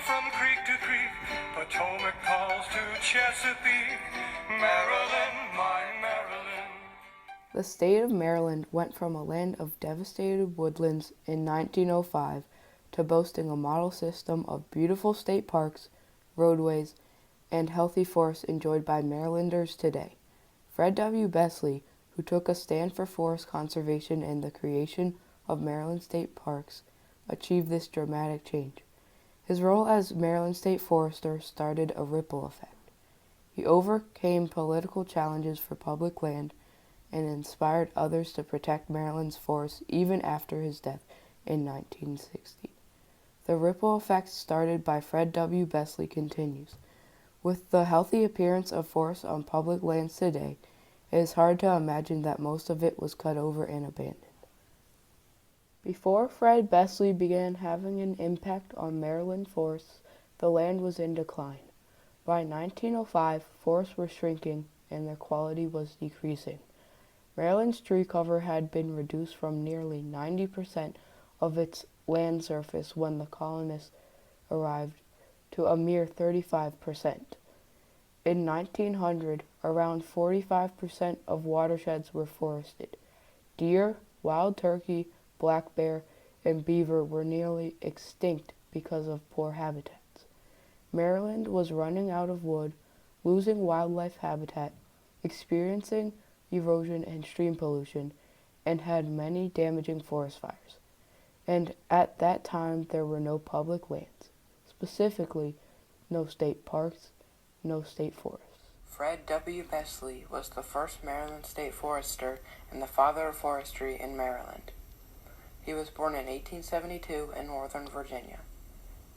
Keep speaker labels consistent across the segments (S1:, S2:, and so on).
S1: from creek to creek, Potomac calls to Chesapeake, Maryland, my Maryland.
S2: The state of Maryland went from a land of devastated woodlands in 1905 to boasting a model system of beautiful state parks, roadways, and healthy forests enjoyed by Marylanders today. Fred W. Besley, who took a stand for forest conservation and the creation of Maryland state parks, achieved this dramatic change. His role as Maryland State Forester started a ripple effect. He overcame political challenges for public land and inspired others to protect Maryland's forests even after his death in 1960. The ripple effect started by Fred W. Besley continues. With the healthy appearance of forests on public lands today, it is hard to imagine that most of it was cut over and abandoned. Before Fred Besley began having an impact on Maryland forests, the land was in decline. By 1905, forests were shrinking and their quality was decreasing. Maryland's tree cover had been reduced from nearly 90% of its land surface when the colonists arrived to a mere 35%. In 1900, around 45% of watersheds were forested. Deer, wild turkey, black bear, and beaver were nearly extinct because of poor habitats. Maryland was running out of wood, losing wildlife habitat, experiencing erosion and stream pollution, and had many damaging forest fires. And at that time there were no public lands, specifically no state parks, no state forests.
S3: Fred W. Besley was the first Maryland state forester and the father of forestry in Maryland. He was born in 1872 in Northern Virginia.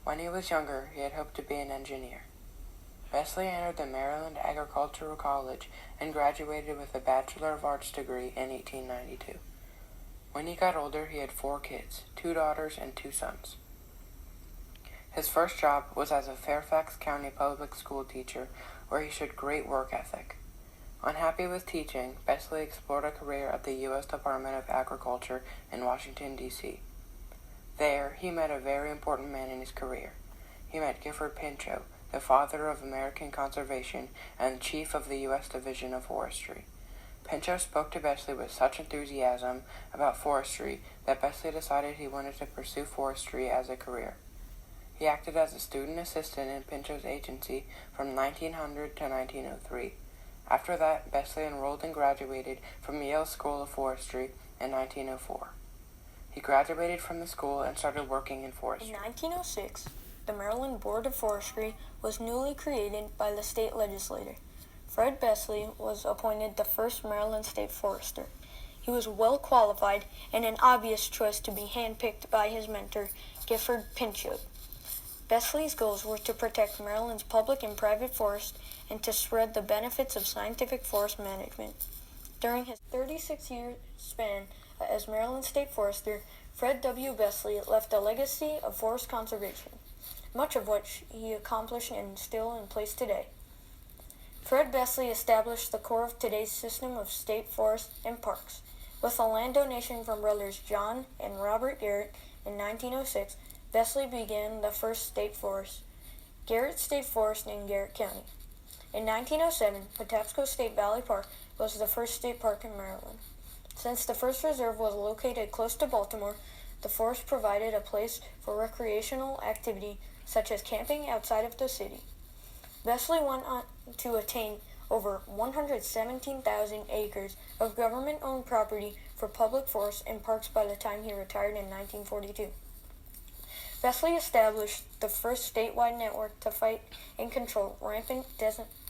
S3: When he was younger, he had hoped to be an engineer. Besley entered the Maryland Agricultural College and graduated with a Bachelor of Arts degree in 1892. When he got older, he had 4 kids, 2 daughters and 2 sons. His first job was as a Fairfax County public school teacher, where he showed great work ethic. Unhappy with teaching, Besley explored a career at the U.S. Department of Agriculture in Washington, D.C. There, he met a very important man in his career. He met Gifford Pinchot, the father of American conservation and chief of the U.S. Division of Forestry. Pinchot spoke to Besley with such enthusiasm about forestry that Besley decided he wanted to pursue forestry as a career. He acted as a student assistant in Pinchot's agency from 1900 to 1903. After that, Besley enrolled and graduated from Yale School of Forestry in 1904. He graduated from the school and started working in forestry.
S4: In 1906, the Maryland Board of Forestry was newly created by the state legislature. Fred Besley was appointed the first Maryland state forester. He was well qualified and an obvious choice to be handpicked by his mentor, Gifford Pinchot. Besley's goals were to protect Maryland's public and private forests and to spread the benefits of scientific forest management. During his 36-year span as Maryland State Forester, Fred W. Besley left a legacy of forest conservation, much of which he accomplished and is still in place today. Fred Besley established the core of today's system of state forests and parks. With a land donation from brothers John and Robert Garrett in 1906, Besley began the first state forest, Garrett State Forest in Garrett County. In 1907, Patapsco State Valley Park was the first state park in Maryland. Since the first reserve was located close to Baltimore, the forest provided a place for recreational activity such as camping outside of the city. Besley went on to attain over 117,000 acres of government-owned property for public forests and parks by the time he retired in 1942. Besley established the first statewide network to fight and control rampant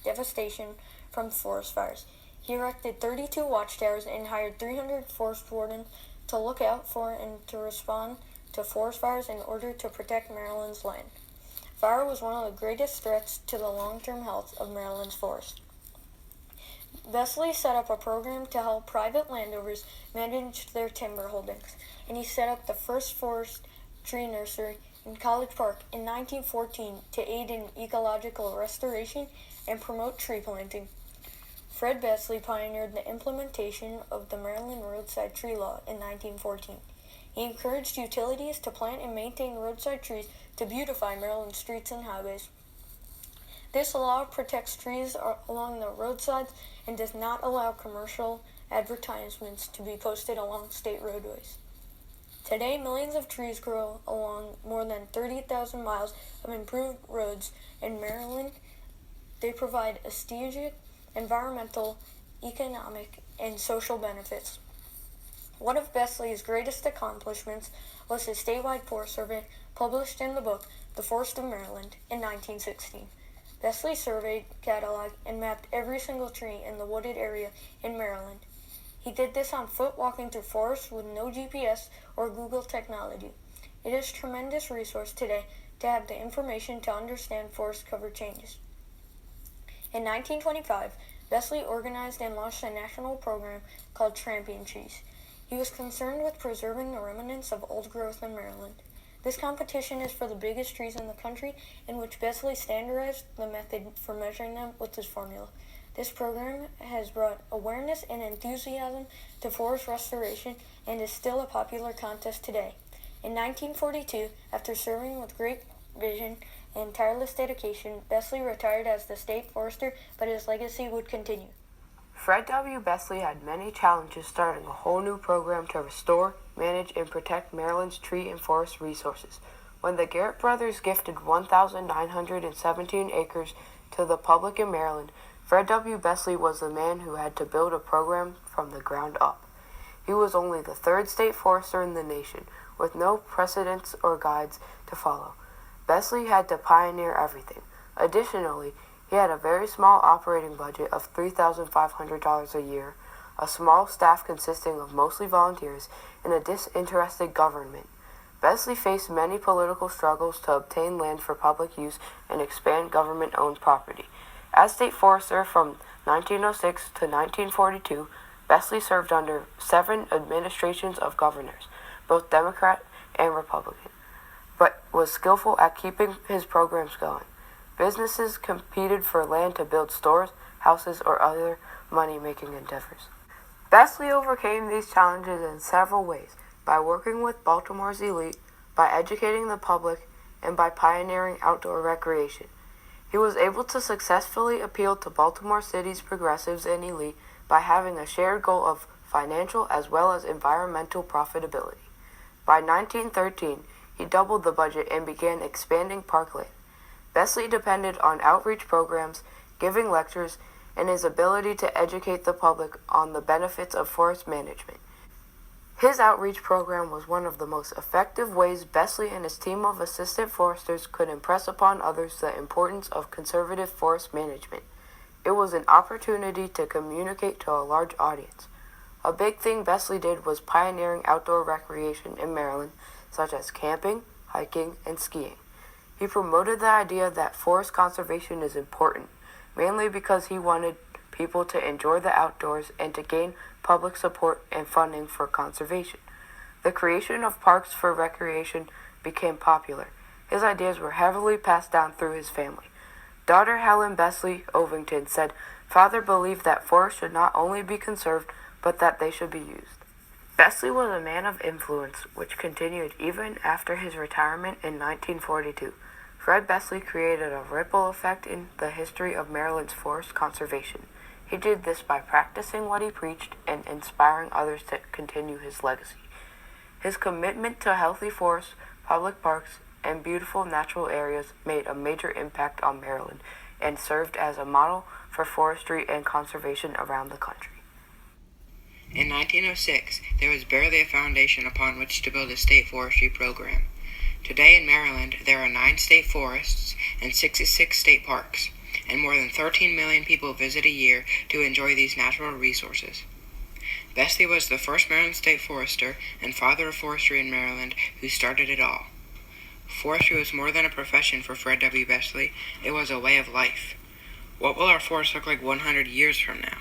S4: devastation from forest fires. He erected 32 watchtowers and hired 300 forest wardens to look out for and to respond to forest fires in order to protect Maryland's land. Fire was one of the greatest threats to the long-term health of Maryland's forests. Besley set up a program to help private landowners manage their timber holdings, and he set up the first forest tree nursery in College Park in 1914 to aid in ecological restoration and promote tree planting. Fred Besley pioneered the implementation of the Maryland Roadside Tree Law in 1914. He encouraged utilities to plant and maintain roadside trees to beautify Maryland streets and highways. This law protects trees along the roadsides and does not allow commercial advertisements to be posted along state roadways. Today, millions of trees grow along more than 30,000 miles of improved roads in Maryland. They provide strategic, environmental, economic, and social benefits. One of Besley's greatest accomplishments was his statewide forest survey published in the book The Forest of Maryland in 1916. Besley surveyed, cataloged, and mapped every single tree in the wooded area in Maryland. He did this on foot, walking through forests with no GPS or Google technology. It is a tremendous resource today to have the information to understand forest cover changes. In 1925, Besley organized and launched a national program called Champion Trees. He was concerned with preserving the remnants of old growth in Maryland. This competition is for the biggest trees in the country, in which Besley standardized the method for measuring them with his formula. This program has brought awareness and enthusiasm to forest restoration and is still a popular contest today. In 1942, after serving with great vision and tireless dedication, Besley retired as the state forester, but his legacy would continue.
S2: Fred W. Besley had many challenges starting a whole new program to restore, manage, and protect Maryland's tree and forest resources. When the Garrett brothers gifted 1,917 acres to the public in Maryland, Fred W. Besley was the man who had to build a program from the ground up. He was only the third state forester in the nation, with no precedents or guides to follow. Besley had to pioneer everything. Additionally, he had a very small operating budget of $3,500 a year, a small staff consisting of mostly volunteers, and a disinterested government. Besley faced many political struggles to obtain land for public use and expand government-owned property. As state forester from 1906 to 1942, Besley served under 7 administrations of governors, both Democrat and Republican, but was skillful at keeping his programs going. Businesses competed for land to build stores, houses, or other money-making endeavors. Besley overcame these challenges in several ways, by working with Baltimore's elite, by educating the public, and by pioneering outdoor recreation. He was able to successfully appeal to Baltimore City's progressives and elite by having a shared goal of financial as well as environmental profitability. By 1913, he doubled the budget and began expanding parkland. Besley depended on outreach programs, giving lectures, and his ability to educate the public on the benefits of forest management. His outreach program was one of the most effective ways Besley and his team of assistant foresters could impress upon others the importance of conservative forest management. It was an opportunity to communicate to a large audience. A big thing Besley did was pioneering outdoor recreation in Maryland, such as camping, hiking, and skiing. He promoted the idea that forest conservation is important, mainly because he wanted people to enjoy the outdoors and to gain public support and funding for conservation. The creation of parks for recreation became popular. His ideas were heavily passed down through his family. Daughter Helen Besley Ovington said, "Father believed that forests should not only be conserved, but that they should be used." Besley was a man of influence, which continued even after his retirement in 1942. Fred Besley created a ripple effect in the history of Maryland's forest conservation. He did this by practicing what he preached and inspiring others to continue his legacy. His commitment to healthy forests, public parks, and beautiful natural areas made a major impact on Maryland and served as a model for forestry and conservation around the country.
S3: In 1906, there was barely a foundation upon which to build a state forestry program. Today in Maryland, there are 9 state forests and 66 state parks, and more than 13 million people visit a year to enjoy these natural resources. Besley was the first Maryland state forester and father of forestry in Maryland who started it all. Forestry was more than a profession for Fred W. Besley, it was a way of life. What will our forests look like 100 years from now?